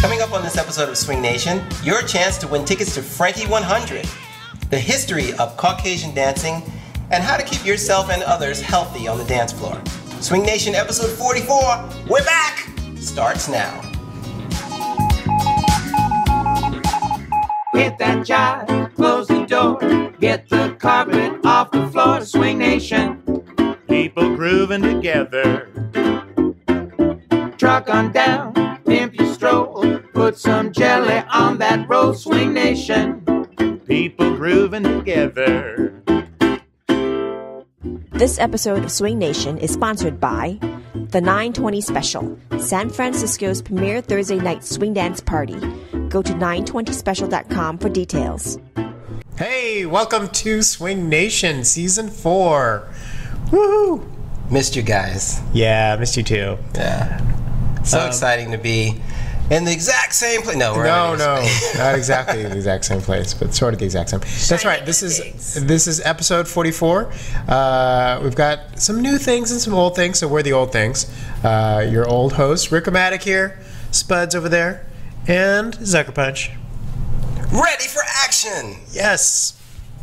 Coming up on this episode of Swing Nation, your chance to win tickets to Frankie 100, the history of Caucasian dancing, and how to keep yourself and others healthy on the dance floor. Swing Nation episode 44, we're back, starts now. Hit that jive, close the door, get the carpet off the floor. Swing Nation, people grooving together. Truck on down, pimp your stroll, put some jelly on that roll. Swing Nation, people grooving together. This episode of Swing Nation is sponsored by the 920 Special, San Francisco's premier Thursday night swing dance party. Go to 920special.com for details. Hey, welcome to Swing Nation Season 4. Woohoo! Missed you guys. Yeah, missed you too. Yeah. So exciting to be in the exact same place. No, not exactly the exact same place, but sort of the exact same. That's right. This is episode 44. We've got some new things and some old things, so we're the old things. Your old host, Rick O'Matic here, Spuds over there, and Zucker Punch. Ready for action! Yes.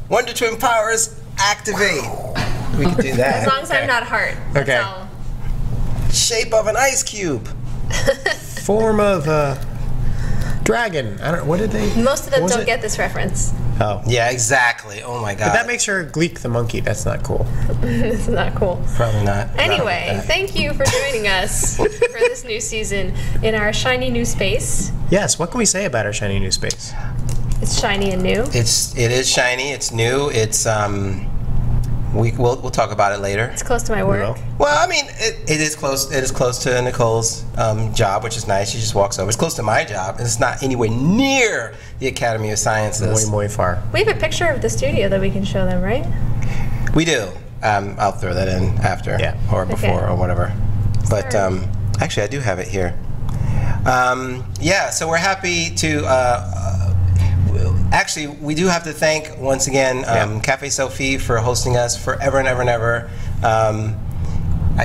Wonder Twin powers, activate. We can do that. As long as I'm not hurt. That's Okay. all. Shape of an ice cube. Form of a dragon. I don't. What did they? Most of them what was don't it? get this reference. Oh. Yeah, exactly. Oh my god. But that makes her Gleek the monkey. That's not cool. It's not cool. Probably not. Anyway, thank you for joining us for this new season in our shiny new space. Yes. What can we say about our shiny new space? It's shiny and new. It is shiny. It's new. It's we'll talk about it later. It's close to my work. No. Well, I mean, it is close. It is close to Nicole's job, which is nice. She just walks over. It's close to my job, and it's not anywhere near the Academy of Sciences. Muy far. We have a picture of the studio that we can show them, right? We do. I'll throw that in after, or before, or whatever. But actually, I do have it here. So we're happy to. Actually, we do have to thank once again Cafe Sophie for hosting us forever and ever and ever. I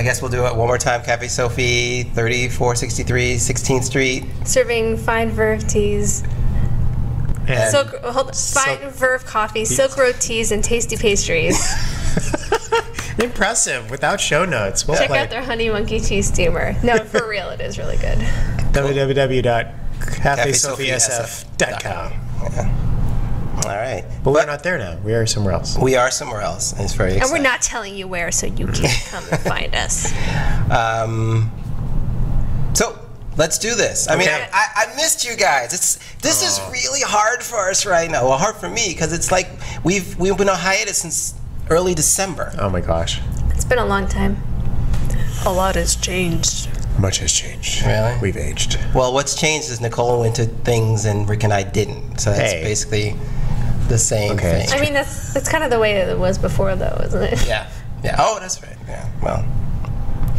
guess we'll do it one more time. Cafe Sophie, 3463 16th Street. Serving fine verve teas. And Fine verve coffee, Silk Road teas, and tasty pastries. Impressive. Without show notes. Well Check played. out their honey monkey cheese steamer. No, for real, it is really good. www.cafesophiesf.com. Yeah. All right. But we're not there now. We are somewhere else. We are somewhere else, and it's very exciting. And we're not telling you where, so you can't come and find us. So let's do this. I mean, I missed you guys. This is really hard for us right now. Well, hard for me because it's like we've been on hiatus since early December. Oh my gosh. It's been a long time. A lot has changed. Much has changed. Really? We've aged. Well, what's changed is Nicole went to things and Rick and I didn't. So that's basically the same thing. I mean, that's kind of the way it was before, though, isn't it? Yeah. Yeah. Oh, that's right. Yeah. Well.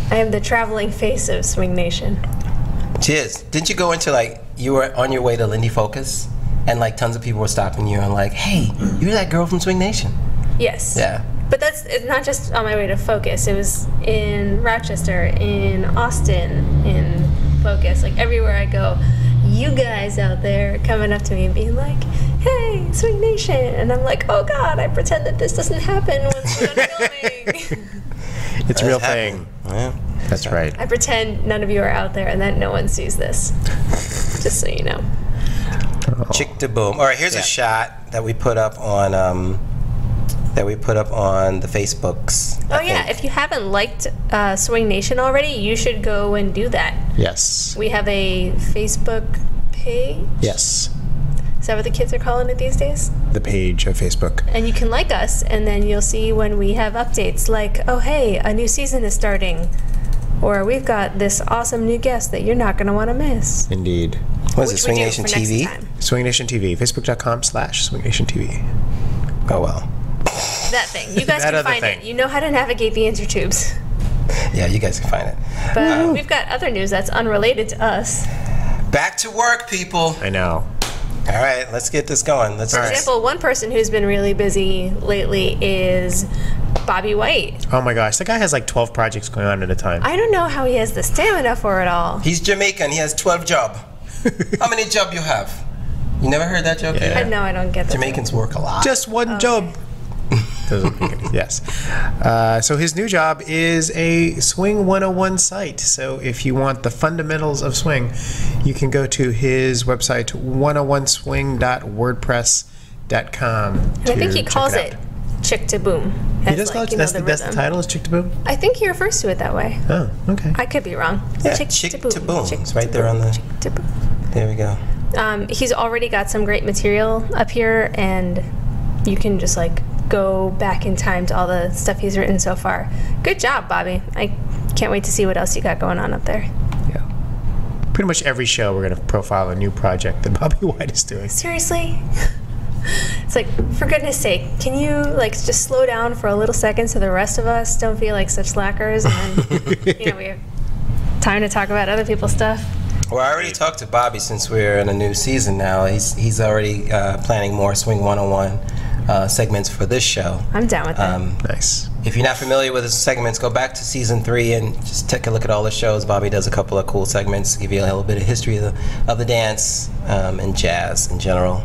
I am the traveling face of Swing Nation. Cheers. Didn't you go into you were on your way to Lindy Focus and tons of people were stopping you and hey, you're that girl from Swing Nation. Yes. Yeah. But it's not just on my way to Focus. It was in Rochester, in Austin, in Focus. Everywhere I go, you guys out there coming up to me and being like, hey, Swing Nation. And I'm like, oh God, I pretend that this doesn't happen once we're done filming. It's a real thing. Yeah. That's right. I pretend none of you are out there and that no one sees this. Just so you know. Chick to boom. All right, here's a shot that we put up on the Facebooks. Oh yeah, if you haven't liked Swing Nation already, you should go and do that. Yes. We have a Facebook page. Yes. Is that what the kids are calling it these days? The page of Facebook. And you can like us, and then you'll see when we have updates like, oh hey, a new season is starting. Or we've got this awesome new guest that you're not going to want to miss. Indeed. What is it, Swing Nation TV? Swing Nation TV. Facebook.com/SwingNation TV. Oh well. That thing. You guys can find it. You know how to navigate the intertubes. Yeah, you guys can find it. But we've got other news that's unrelated to us. Back to work, people. I know. All right, let's get this going. For example, one person who's been really busy lately is Bobby White. Oh my gosh, that guy has 12 projects going on at a time. I don't know how he has the stamina for it all. He's Jamaican. He has 12 jobs. How many job you have? You never heard that joke? Yeah. No, I don't get that. Jamaicans work a lot. Just one job. Doesn't make any, yes. So his new job is a Swing 101 site. So if you want the fundamentals of swing, you can go to his website 101swing.wordpress.com. And I think he calls it Chick to Boom. He does call it. That's the title is Chick to Boom. I think he refers to it that way. Oh, okay. I could be wrong. Yeah, Chick to Boom. Chick It's right there on the. Chick to Boom. There we go. He's already got some great material up here, and you can just like go back in time to all the stuff he's written so far. Good job, Bobby. I can't wait to see what else you got going on up there. Yeah. Pretty much every show we're going to profile a new project that Bobby White is doing. Seriously? It's like, for goodness sake, can you like just slow down for a little second so the rest of us don't feel like such slackers, and then we have time to talk about other people's stuff. Well, I already talked to Bobby since we're in a new season now. He's already planning more Swing 101 segments for this show. I'm down with that. Nice. If you're not familiar with his segments, go back to season 3 and just take a look at all the shows. Bobby does a couple of cool segments to give you a little bit of history of the dance and jazz in general.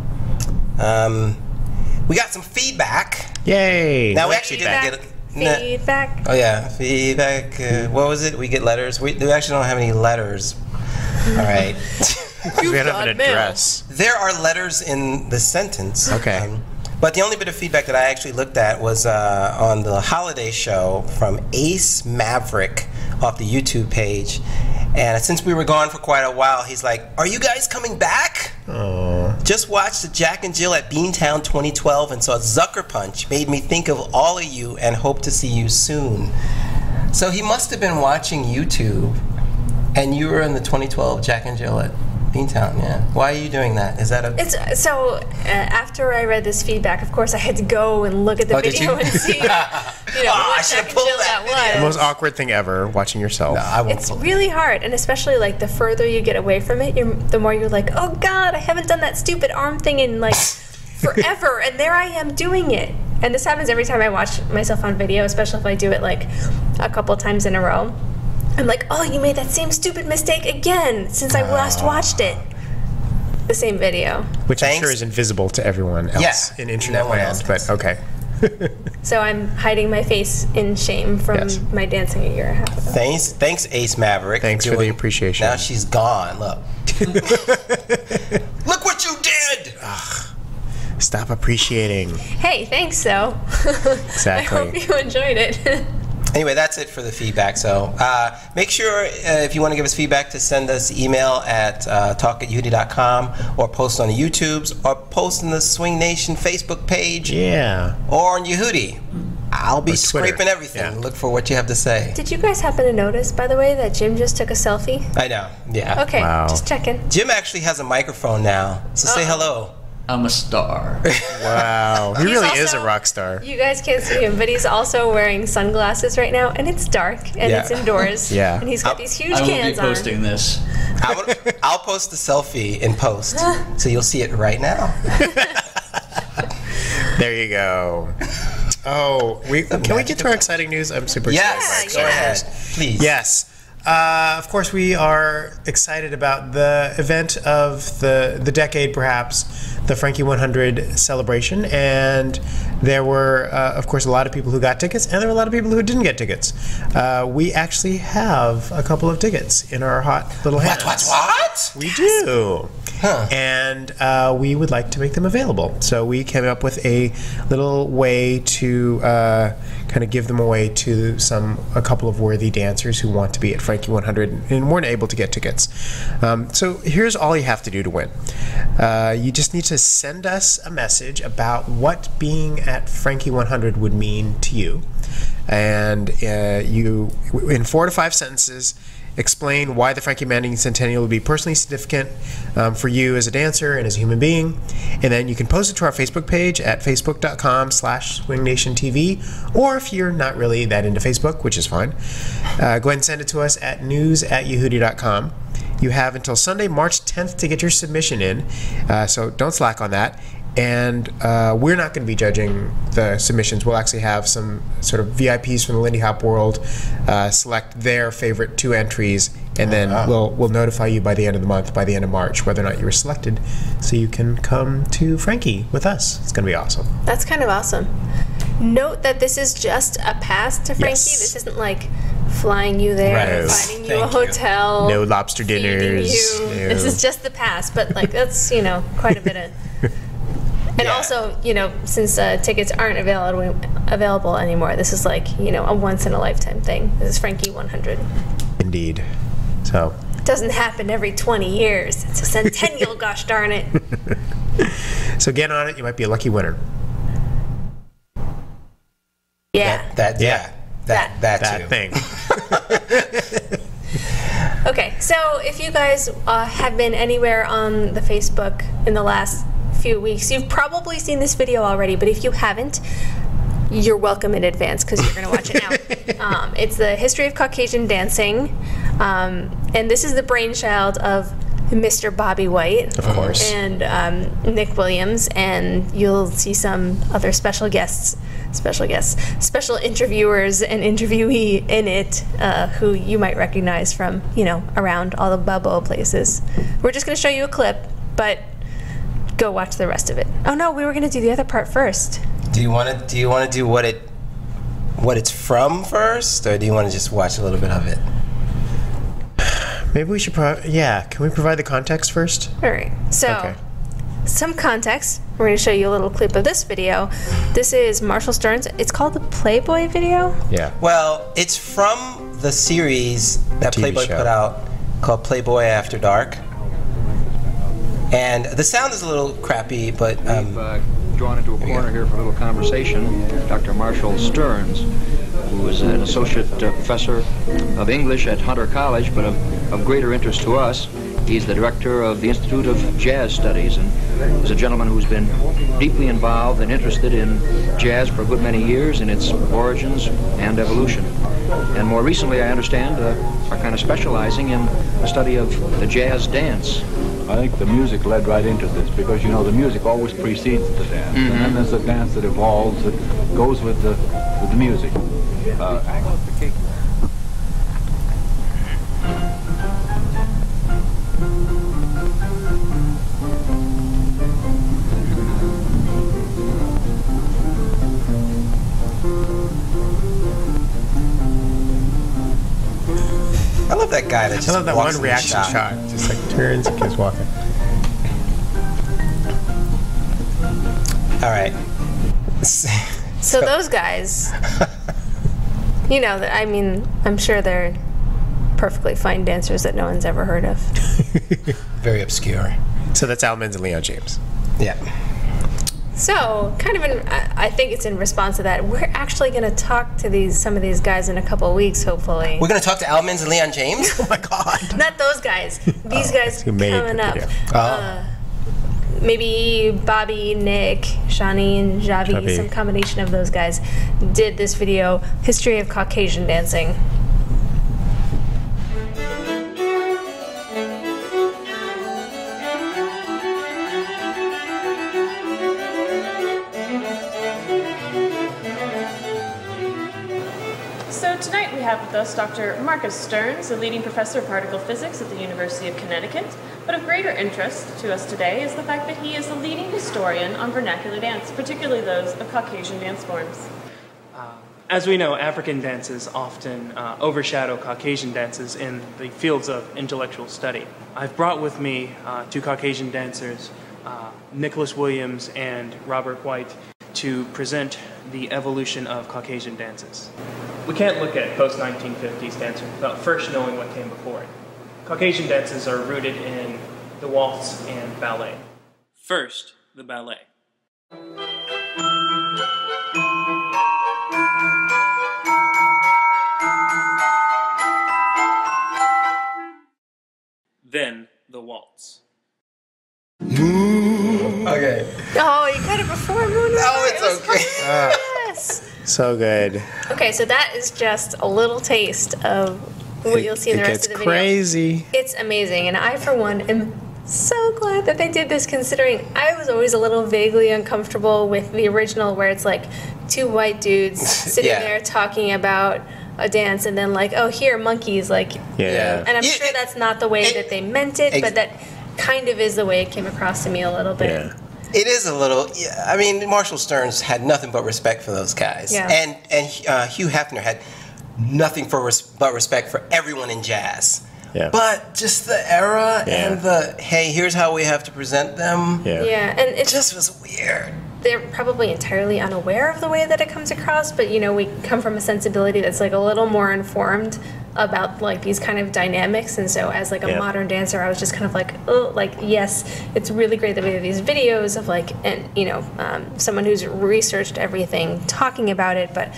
We got some feedback. Yay. Now we actually didn't get feedback. Oh yeah, feedback. What was it? We get letters. We actually don't have any letters. All right. We don't have an address. There are letters in the sentence. Okay. But the only bit of feedback that I actually looked at was on the holiday show from Ace Maverick off the YouTube page. And since we were gone for quite a while, he's like, "Are you guys coming back? Aww. Just watched the Jack and Jill at Beantown 2012 and saw Zucker Punch. Made me think of all of you and hope to see you soon." So he must have been watching YouTube, and you were in the 2012 Jack and Jill at Beantown, yeah. Why are you doing that? Is that a... After I read this feedback, of course, I had to go and look at the video and see, what Jack and Jill that was. The most awkward thing ever, watching yourself. No, I won't. It's really hard, and especially like the further you get away from it, the more you're like, oh God, I haven't done that stupid arm thing in like forever, and there I am doing it. And this happens every time I watch myself on video, especially if I do it like a couple times in a row. I'm like, oh, you made that same stupid mistake again since I last watched it. The same video. Which I'm sure is invisible to everyone else in internet land, but okay. So I'm hiding my face in shame from my dancing a year and a half ago. Thanks, Ace Maverick. Thanks for the appreciation. Now she's gone. Look. Look what you did! Ugh. Stop appreciating. Hey, thanks, though. Exactly. I hope you enjoyed it. Anyway, that's it for the feedback. So make sure, if you want to give us feedback, to send us email at talk@yehoodi.com, or post on the YouTubes, or post on the SwingNation Facebook page. Yeah. Or on Yehoodi. I'll be Or Twitter. scraping everything. Look for what you have to say. Did you guys happen to notice, by the way, that Jim just took a selfie? I know. Yeah. Okay, Wow. just checking. Jim actually has a microphone now, so say hello. I'm a star. Wow. He He's really is also- a rock star. You guys can't see him, but he's also wearing sunglasses right now, and it's dark, and it's indoors. Yeah. And he's got these huge I will be cans on. posting this. I'll post the selfie in post, so you'll see it right now. There you go. Oh, can we get to our exciting news? I'm super Yes, excited. go ahead, please. Yes. Of course, we are excited about the event of the decade, perhaps, the Frankie 100 celebration. And there were, of course, a lot of people who got tickets, and there were a lot of people who didn't get tickets. We actually have a couple of tickets in our hot little hands. What? We do. Huh. And we would like to make them available. So we came up with a little way to kind of give them away to a couple of worthy dancers who want to be at Frankie 100 and weren't able to get tickets. So here's all you have to do to win. You just need to send us a message about what being at Frankie 100 would mean to you. And you, in 4 to 5 sentences, explain why the Frankie Manning Centennial would be personally significant for you as a dancer and as a human being. And then you can post it to our Facebook page at facebook.com/SwingNationTV. Or if you're not really that into Facebook, which is fine, go ahead and send it to us at news@yehoodi.com. You have until Sunday, March 10th to get your submission in, so don't slack on that. And we're not going to be judging the submissions. We'll actually have some sort of VIPs from the Lindy Hop world select their favorite 2 entries, and then we'll notify you by the end of the month, by the end of March, whether or not you were selected, so you can come to Frankie with us. It's going to be awesome. That's kind of awesome. Note that this is just a pass to Frankie. Yes. This isn't like flying you there, Right. finding you a hotel, No lobster dinners. you. No. This is just the pass, but like that's quite a bit of. And also, since tickets aren't available anymore, this is like a once in a lifetime thing. This is Frankie 100. Indeed. So. It doesn't happen every 20 years. It's a centennial. Gosh darn it. So get on it. You might be a lucky winner. Yeah. That too. thing. Okay, so if you guys have been anywhere on the Facebook in the last few weeks, you've probably seen this video already, but if you haven't, you're welcome in advance because you're going to watch it now. It's the History of Caucasian Dancing, and this is the brainchild of Mr. Bobby White, of course, and Nick Williams, and you'll see some other special interviewers and interviewee in it who you might recognize from around all the Balboa places. We're just going to show you a clip, but go watch the rest of it. Oh no, we were going to do the other part first. Do you want to do what it's from first, or do you want to just watch a little bit of it? Maybe we should can we provide the context first? All right. So, some context. We're going to show you a little clip of this video. This is Marcus Stearns. It's called the Playboy video. Yeah. Well, it's from the series that TV Playboy show. put out called Playboy After Dark. And the sound is a little crappy, but We've drawn into a corner here for a little conversation. Dr. Marcus Stearns, who is an associate professor of English at Hunter College, but of greater interest to us. He's the director of the Institute of Jazz Studies, and is a gentleman who's been deeply involved and interested in jazz for a good many years, in its origins and evolution. And more recently, I understand, are kind of specializing in the study of the jazz dance. I think the music led right into this because, the music always precedes the dance. Mm-hmm. And then there's a dance that evolves, that goes with the music. I love that guy that just I love that walks one in the reaction shot. Just like turns and keeps walking. All right. So those guys, I'm sure they're perfectly fine dancers that no one's ever heard of. Very obscure. So that's Al Menz and Leon James. Yeah. So, I think it's in response to that. We're actually going to talk to some of these guys in a couple of weeks, hopefully. We're going to talk to Al Menz and Leon James? Oh my God. Not those guys. These guys who made coming the up. video. Maybe Bobby, Nick, Shani, and Javi, some combination of those guys, did this video, History of Caucasian Dancing. So tonight we have with us Dr. Marcus Stearns, a leading professor of particle physics at the University of Connecticut. But of greater interest to us today is the fact that he is the leading historian on vernacular dance, particularly those of Caucasian dance forms. As we know, African dances often overshadow Caucasian dances in the fields of intellectual study. I've brought with me 2 Caucasian dancers, Nicholas Williams and Robert White, to present the evolution of Caucasian dances. We can't look at post-1950s dancing without first knowing what came before it. Caucasian dances are rooted in the waltz and ballet. First, the ballet. Then, the waltz. Okay. Oh, you got it before Moon. No, it's okay. Yes. So good. Okay, so that is just a little taste of what you'll see in the rest of the video. It gets crazy. It's amazing, and I, for one, am so glad that they did this, considering I was always a little vaguely uncomfortable with the original, where it's like two white dudes sitting there talking about a dance, and then like, oh, here, monkeys, like, and I'm sure that's not the way that they meant it, but that kind of is the way it came across to me a little bit. Yeah. It is a little. I mean, Marshall Stearns had nothing but respect for those guys, and Hugh Hefner had nothing but respect for everyone in jazz. Yeah. But just the era and the, hey, here's how we have to present them. Yeah, and it just was weird. They're probably entirely unaware of the way that it comes across, but you know, we come from a sensibility that's like a little more informed about like these kind of dynamics, and so as like a modern dancer, I was just kind of like, oh, like, yes, it's really great that we have these videos of like, and you know, someone who's researched everything talking about it, but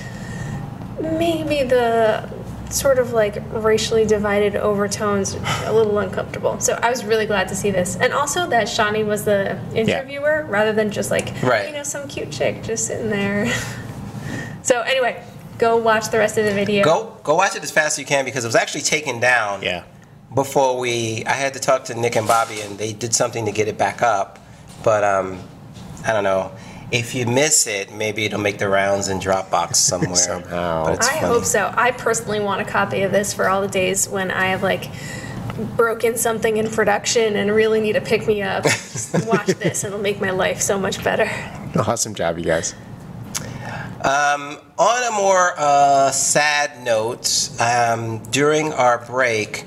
maybe the sort of like racially divided overtones a little uncomfortable. So I was really glad to see this, and also that Shawnee was the interviewer rather than just like you know, some cute chick just sitting there. So anyway, go watch the rest of the video. Go watch it as fast as you can, because it was actually taken down before I had to talk to Nick and Bobby, and they did something to get it back up, but I don't know. If you miss it, maybe it'll make the rounds in Dropbox somewhere. Somehow. But it's I hope so. I personally want a copy of this for all the days when I have like broken something in production and really need to pick me up. Just watch this. It'll make my life so much better. Awesome job, you guys. On a more sad note, during our break,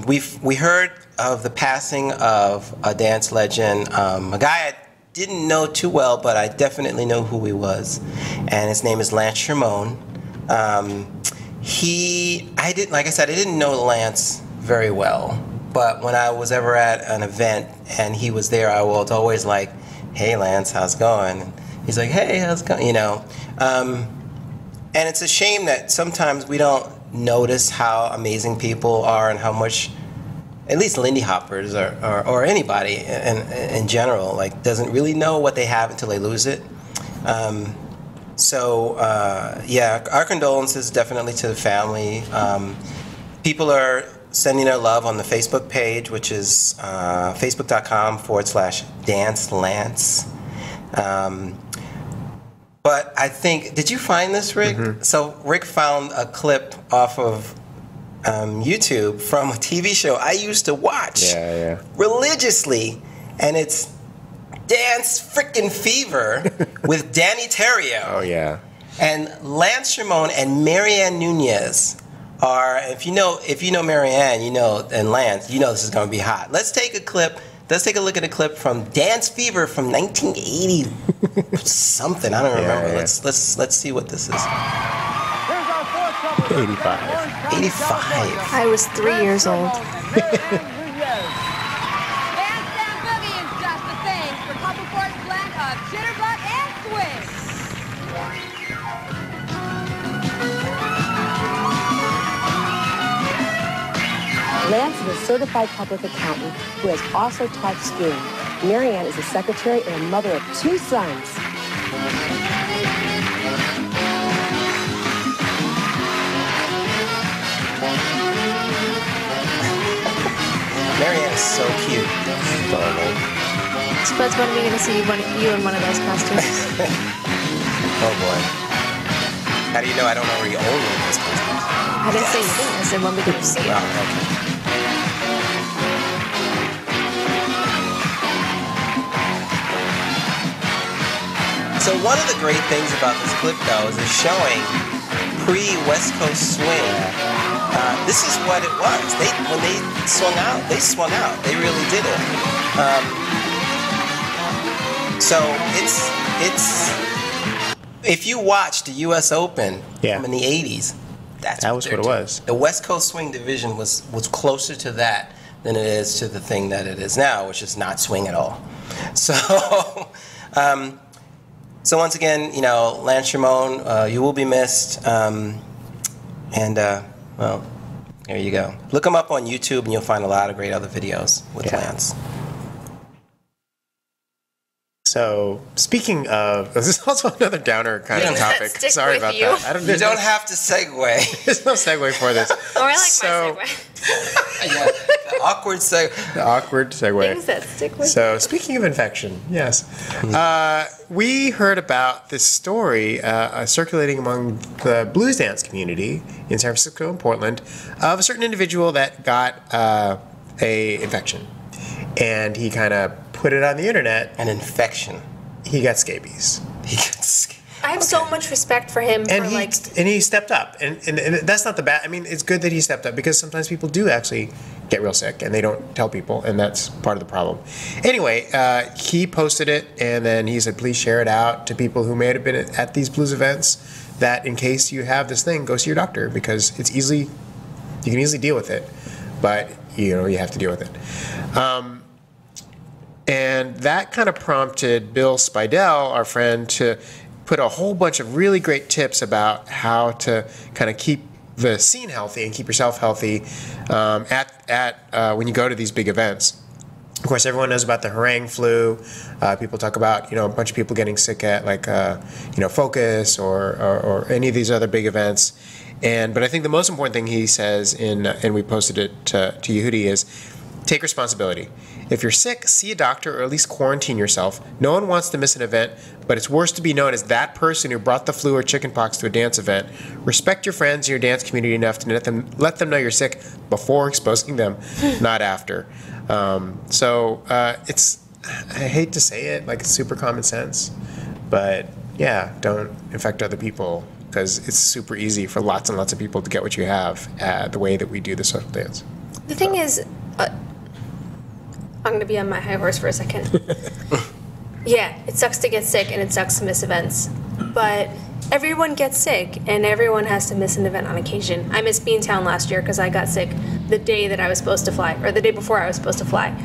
we heard of the passing of a dance legend, a guy I didn't know too well, but I definitely know who he was, and his name is Lance Ramon. Like I said, I didn't know Lance very well, but when I was ever at an event and he was there, I was always like, "Hey, Lance, how's it going?" And he's like, "Hey, how's it going?" You know, and it's a shame that sometimes we don't notice how amazing people are and how much, at least Lindy Hoppers or anybody in general, like, doesn't really know what they have until they lose it. Our condolences definitely to the family. People are sending their love on the Facebook page, which is facebook.com/dancelance. But I think, did you find this, Rick? Mm-hmm. So Rick found a clip off of YouTube from a TV show I used to watch religiously, and it's Dance Frickin' Fever with Danny Terrio. Oh yeah. And Lance Ramon and Marianne Nunez are, if you know Marianne, you know, and Lance, you know this is going to be hot. Let's take a look at a clip from Dance Fever from 1980 something. I don't remember. Yeah. Let's see what this is. 85. I was 3 years old. Bandstand boogie is just the thing for couple course blend of jitterbug and swing. Lance is a certified public accountant who has also taught skiing. Marianne is a secretary and a mother of 2 sons. Marianne is so cute. Spud's, when are we going to see you in one of those costumes? Oh boy. How do you know I don't already own one of those costumes? I didn't say anything. I said when we could see it. Oh, okay. So one of the great things about this clip, though, is it's showing pre-West Coast swing. This is what it was. When they swung out. They really did it. So it's if you watch the U.S. Open in the 80s, that was what it was. The West Coast swing division was closer to that than it is to the thing that it is now, which is not swing at all. So, so once again, you know, Lance Ramon, you will be missed. Well, there you go. Look him up on YouTube, and you'll find a lot of great other videos with Lance. So, speaking of, this is also another downer kind of topic. Stick Sorry with about you. that. You don't have to segue. There's no segue for this. Oh, I like So- my segue. Yeah, the awkward segue. The awkward segue. Things that stick with So, speaking of infection, yes. We heard about this story circulating among the blues dance community in San Francisco and Portland of a certain individual that got a infection. And he kind of put it on the internet. An infection. He got scabies. I have so much respect for him And for he stepped up, and that's not the bad. I mean, it's good that he stepped up because sometimes people do actually get real sick and they don't tell people, and that's part of the problem. Anyway, he posted it, and then he said, please share it out to people who may have been at these blues events. That in case you have this thing, go see your doctor because you can easily deal with it, but you have to deal with it. And that kind of prompted Bill Spidell, our friend, to put a whole bunch of really great tips about how to kind of keep the scene healthy and keep yourself healthy when you go to these big events. Of course, everyone knows about the harangue flu. People talk about a bunch of people getting sick at Focus or any of these other big events. But I think the most important thing he says and we posted it to Yehoodi is take responsibility. If you're sick, see a doctor or at least quarantine yourself. No one wants to miss an event, but it's worse to be known as that person who brought the flu or chickenpox to a dance event. Respect your friends and your dance community enough to let them know you're sick before exposing them, not after. It's, I hate to say it, like it's super common sense, but yeah, don't infect other people because it's super easy for lots and lots of people to get what you have the way that we do the social dance. The thing is, I'm going to be on my high horse for a second. Yeah, it sucks to get sick and it sucks to miss events. But everyone gets sick and everyone has to miss an event on occasion. I missed Beantown last year because I got sick the day that I was supposed to fly, or the day before I was supposed to fly,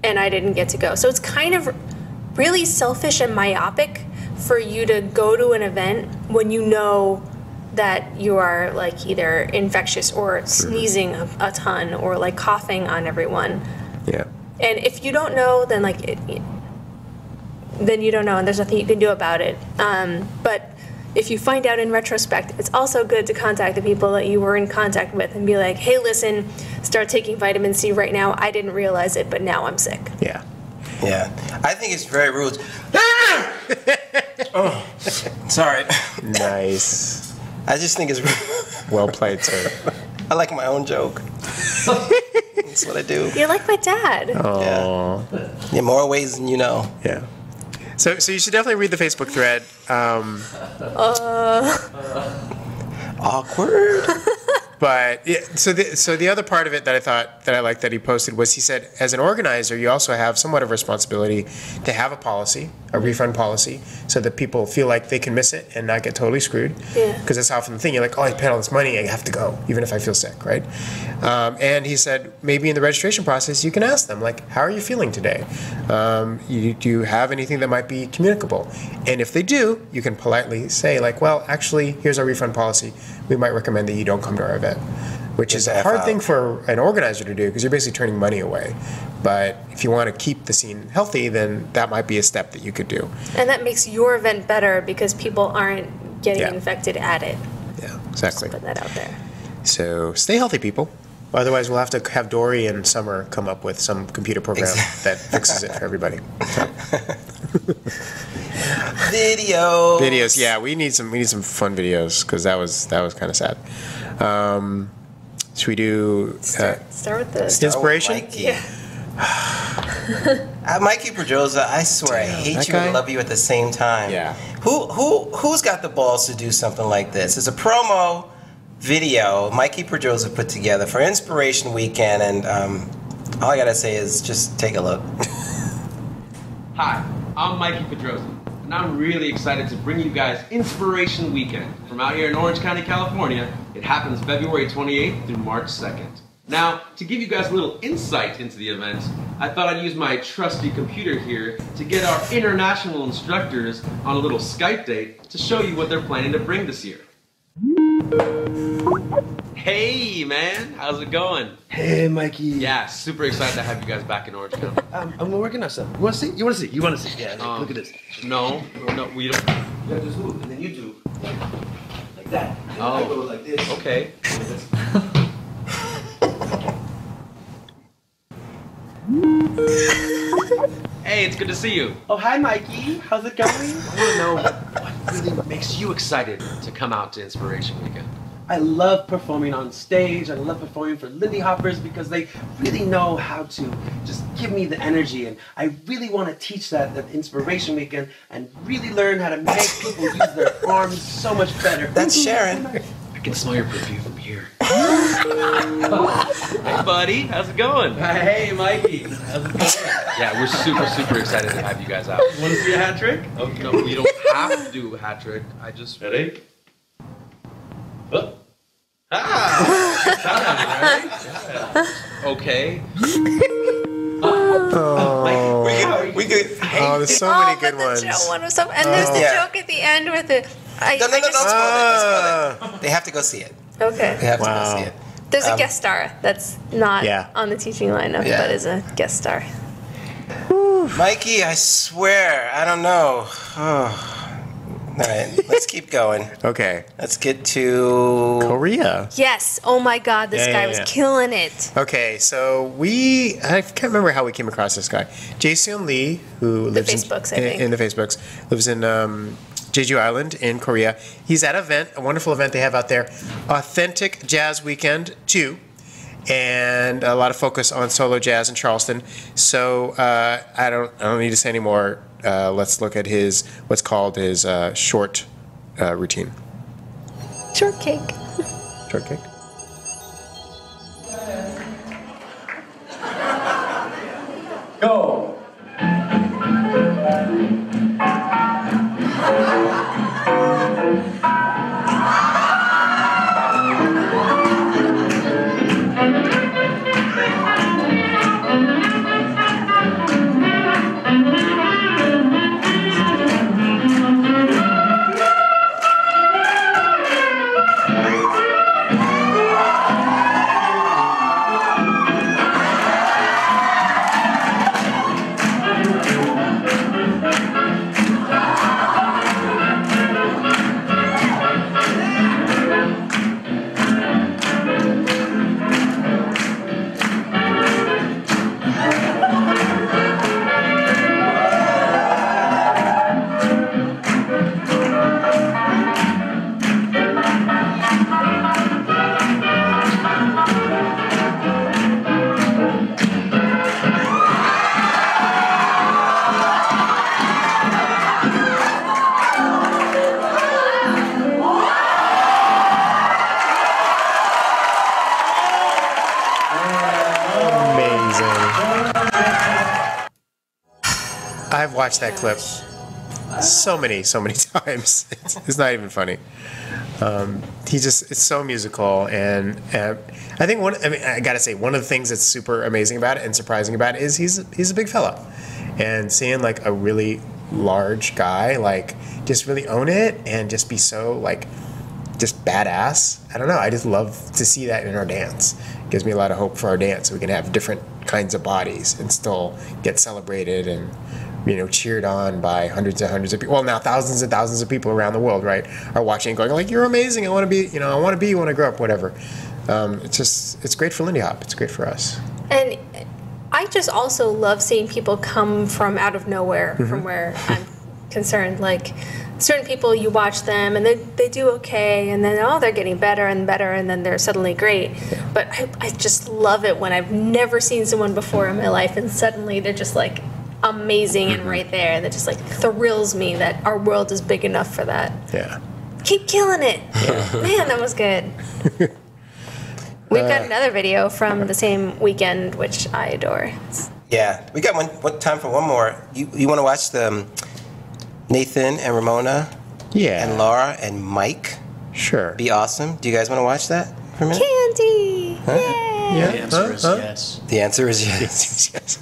and I didn't get to go. So it's kind of really selfish and myopic for you to go to an event when you know that you are like either infectious or sneezing a ton or like coughing on everyone. Yeah. And if you don't know, then then you don't know, and there's nothing you can do about it. But if you find out in retrospect, it's also good to contact the people that you were in contact with and be like, hey, listen, start taking vitamin C right now. I didn't realize it, but now I'm sick. Yeah. Yeah. I think it's very rude. Oh, sorry. Nice. I just think it's rude. Well played, sir. I like my own joke. That's what I do. You're like my dad. Oh. Yeah. In more ways than you know. Yeah. So you should definitely read the Facebook thread. Awkward. But yeah, so the other part of it that I thought that I liked that he posted was he said, as an organizer, you also have somewhat of a responsibility to have a policy, a refund policy, so that people feel like they can miss it and not get totally screwed. Yeah. Because that's often the thing. You're like, oh, I paid all this money, I have to go, even if I feel sick, right? And he said, maybe in the registration process, you can ask them, like, how are you feeling today? Do you have anything that might be communicable? And if they do, you can politely say, like, well, actually, here's our refund policy. We might recommend that you don't come to our event, which is a hard thing for an organizer to do because you're basically turning money away. But if you want to keep the scene healthy, then that might be a step that you could do. And that makes your event better because people aren't getting infected at it. Yeah, exactly. Just put that out there. So stay healthy, people. Otherwise, we'll have to have Dory and Summer come up with some computer program that fixes it for everybody. So. Videos, yeah, we need some fun videos because that was kind of sad. Should we do start with the inspiration? Mikey. Yeah. Mikey Pedroza, I swear I hate you and love you at the same time. Yeah. Who's got the balls to do something like this? It's a promo video Mikey Pedroza put together for Inspiration Weekend, and all I gotta say is just take a look. Hi, I'm Mikey Pedroza, and I'm really excited to bring you guys Inspiration Weekend from out here in Orange County, California. It happens February 28th through March 2nd. Now, to give you guys a little insight into the event, I thought I'd use my trusty computer here to get our international instructors on a little Skype date to show you what they're planning to bring this year. Hey, man. How's it going? Hey, Mikey. Yeah, super excited to have you guys back in Orange County. I'm working on something. You want to see? You want to see? You want to see? Yeah, look at this. No, we don't. You gotta just move, and then you do like that. And I go like this. Okay. Hey, it's good to see you. Oh, hi, Mikey. How's it going? I want to know what really makes you excited to come out to Inspiration Weekend. I love performing on stage. I love performing for Lindy Hoppers because they really know how to just give me the energy. And I really want to teach that at Inspiration Weekend and really learn how to make people use their arms so much better. That's Sharon. I can smell your perfume from here. Hey, buddy. How's it going? Hey, Mikey. How's it going? Yeah, we're super excited to have you guys out. Want to see a hat trick? Oh, no, we don't have to do a hat trick. I just... Ready? Okay. We could. Oh, there's so many good ones. And there's the joke at the end with it. Don't spoil it. They have to go see it. Okay. They have to go see it. There's a guest star that's not on the teaching lineup, but is a guest star. Mikey, I swear, I don't know. Oh. All right, let's keep going. Okay. Let's get to Korea. Yes. Oh my God, this guy was killing it. Okay, so I can't remember how we came across this guy. Jaeseon Lee, who lives in the Facebooks, lives in Jeju Island in Korea. He's at a wonderful event they have out there, Authentic Jazz Weekend 2. And a lot of focus on solo jazz in Charleston. So I don't need to say any more. Let's look at what's called his short routine. Shortcake. Shortcake. Go. I've watched that clip so many times. It's not even funny. It's so musical, and I think I gotta say, one of the things that's super amazing about it and surprising about it is he's a big fella, and seeing like a really large guy like just really own it and just be so like just badass. I don't know. I just love to see that in our dance. It gives me a lot of hope for our dance. We can have different kinds of bodies and still get celebrated and cheered on by hundreds and hundreds of people. Well, now thousands and thousands of people around the world, right, are watching and going like, "You're amazing. I want to be. I want to be when I grow up. Whatever." It's great for Lindy Hop. It's great for us. And I just also love seeing people come from out of nowhere, from where I'm concerned. Like certain people, you watch them and they do okay, and then they're getting better and better, and then they're suddenly great. Yeah. But I just love it when I've never seen someone before in my life, and suddenly they're just like amazing and right there. That just like thrills me that our world is big enough for that. Yeah. Keep killing it. Yeah. Man, that was good. We've got another video from the same weekend, which I adore. Yeah, we got one time for one more. You want to watch the Nathan and Ramona? Yeah. And Laura and Mike? Sure. Be awesome. Do you guys want to watch that for a minute? Candy! Huh? Yay! Yeah. The answer is yes. The answer is yes. Yes.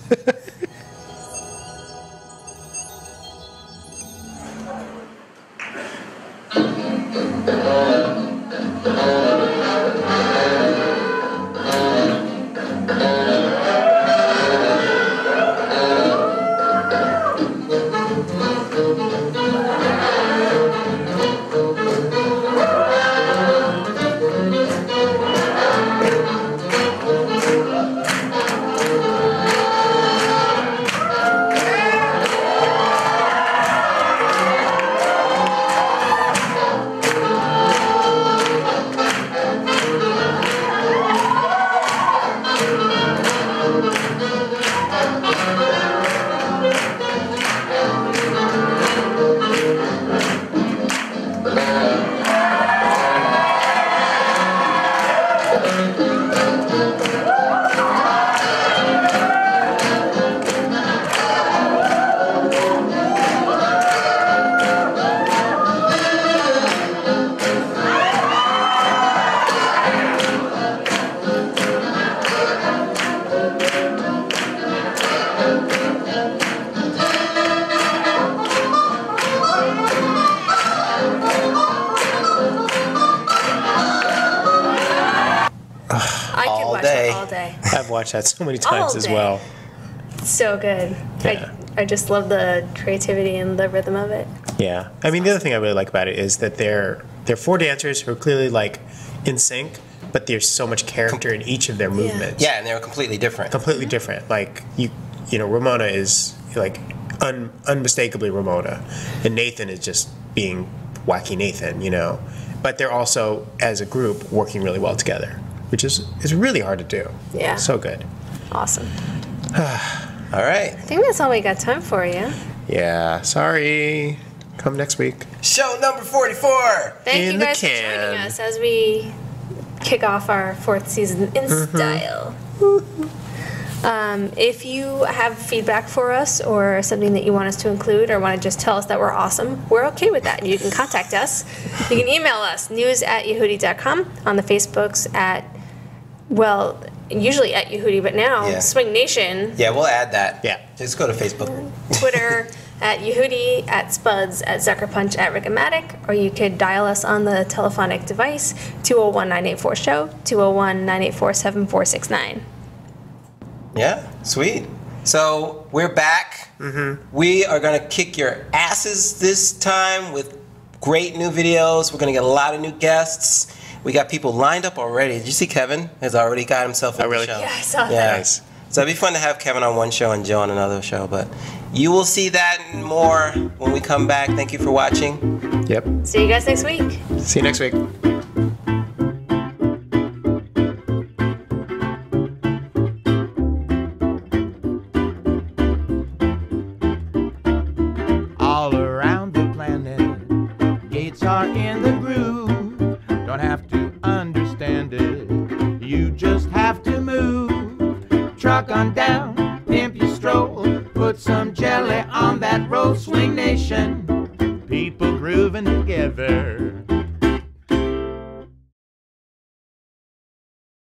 watch that so many times All as day. well. So good. Yeah. I just love the creativity and the rhythm of it. Yeah. I mean, the other thing I really like about it is that they're 4 dancers who are clearly like in sync, but there's so much character in each of their movements. Yeah, and they're completely different. Completely different. Like you know, Ramona is like unmistakably Ramona, and Nathan is just being wacky Nathan, you know. But they're also, as a group, working really well together, which is really hard to do. Yeah. So good. Awesome. All right. I think that's all we got time for, yeah? Yeah. Sorry. Come next week. Show number 44. Thank In you the guys for can. joining us as we kick off our 4th season in style. If you have feedback for us or something that you want us to include or want to just tell us that we're awesome, we're okay with that. You can contact us. You can email us, news@yehoodi.com, on the Facebooks at, well, usually at Yehoodi, but now SwingNation. Yeah, we'll add that. Yeah. Just go to Facebook. Twitter at Yehoodi, at Spuds, at Zuckerpunch, at Rigomatic, or you could dial us on the telephonic device, 201-984-SHOW, 201-984-7469. Yeah, sweet. So we're back. We are going to kick your asses this time with great new videos. We're going to get a lot of new guests. We got people lined up already. Did you see Kevin has already got himself on the show? Yeah, I saw that. Yeah. Nice. So it'd be fun to have Kevin on one show and Joe on another show. But you will see that and more when we come back. Thank you for watching. Yep. See you guys next week. See you next week. All around the planet, gates are in the groove. Don't have to understand it, you just have to move. Truck on down, pimp your stroll, put some jelly on that road, SwingNation. People grooving together.